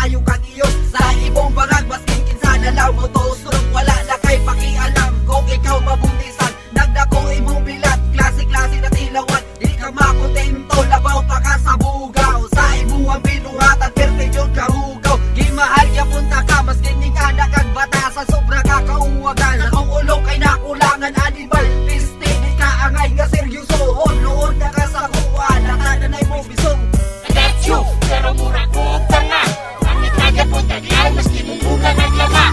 kayo kag iyon sa imong barag. Masking kinsa na lang mo to surog, wala na kay pakialam kung ikaw mabuntisan. Nagdako imong bilat, klase-klase na tilawan. Di ka makontento, labaw pa ka sa bugaw. Sa imuang binuhatan, pertejod ka hugaw. Gimahal ya punta ka, mas gining anak kag batasan. Sobra ka kauwagan, ang ulo kay nakulangan. Animal piste, di ka angay nga seryoso. Noon na ka sa kuwan, natananay mo bisong. I got you, pero mura ko og tanga. Pangit kaya po tagyan, maski mong buka naglama.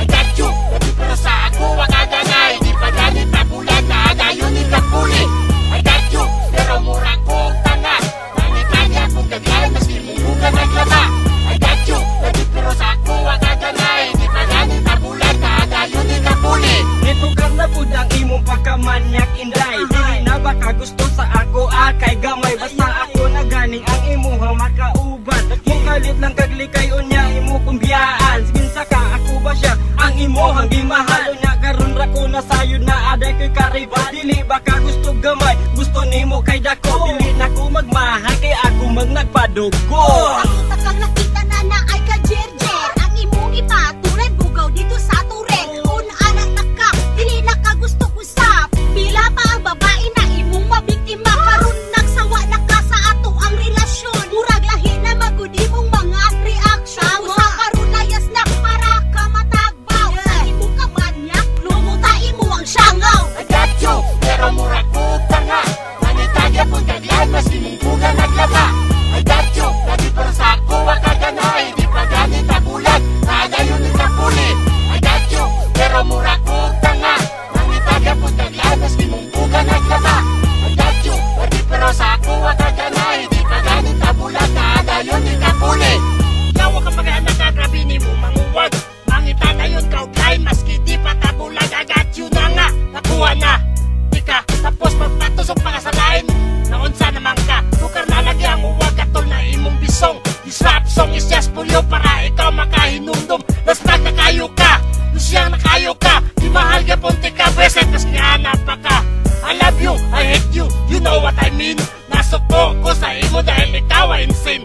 I got you, pero sa ako wag agangay. Di pa ganit na bulan na agayon ni kapuli. I got you, pero mura ko og tanga. Pangit kaya po tagyan, maski mong buka naglama. I got you, pero sa ako wag agangay. Di pa ganit na bulan na agayon ni kapuli. Nitugang na po ang imong pagkamanyak inday. Dili na baka gusto sa ako kay gamay. Basta ako na ganing ang imuhang makauban. Mukalit lang kaglikay unya imo kumbiyaan. Ginsa ka ako ba siya ang imuhang gimahal. Unya karon ra ko na sayod na aday kay kariba. Dili baka gusto gamay, gusto nimo kay dako. Dili na ko magmahal kay ako magnagpadugo. Ako takang nakita na na ay ka-jerjer. Ang imong ipaturen bugaw dito sa turen. Kung anak naka, dili na ka gusto usap. Pila pa ang babae na imong mabiktima. Karon nagsawa na ka sa ato ang relasyon. Murag lahi na magud imong mga reaction. Usa karon layas na para ka matagbaw. Sa imong kabanyak, lumuta imo ang syangaw. I got you, pero mura ko og tanga. Manitagya po tagyan, maski mong buga naglama. I got you, lagi pero sa ako wag kaganay. Di pa ganit na bulan, naagayon ni kapuli. I got you, pero mura ko og tanga. Manitagya po tagyan, maski mong buga naglama. I got you, lagi pero sa ako wag kaganay. Di pa ganit na bulan, naagayon ni kapuli. Yawa ka pag-anak ka, grabe ni mo manguwag. Mangitagayon ka og kay, maski di pa tabulag. I got you na nga, nakuha na. Di ka, tapos magpatusok pa ka sa lain. Naunsa naman ka, tukar na lagi ang uwag katol na imong bisong. This rap song is just for you para ikaw makahinumdum. Basta nakayo ka, siyang nakayo ka. Di mahal ka punti ka, beset mas kihanap pa ka. I love you, I hate you, you know what I mean. Nasuko ko sa imo dahil ikaw ay insane.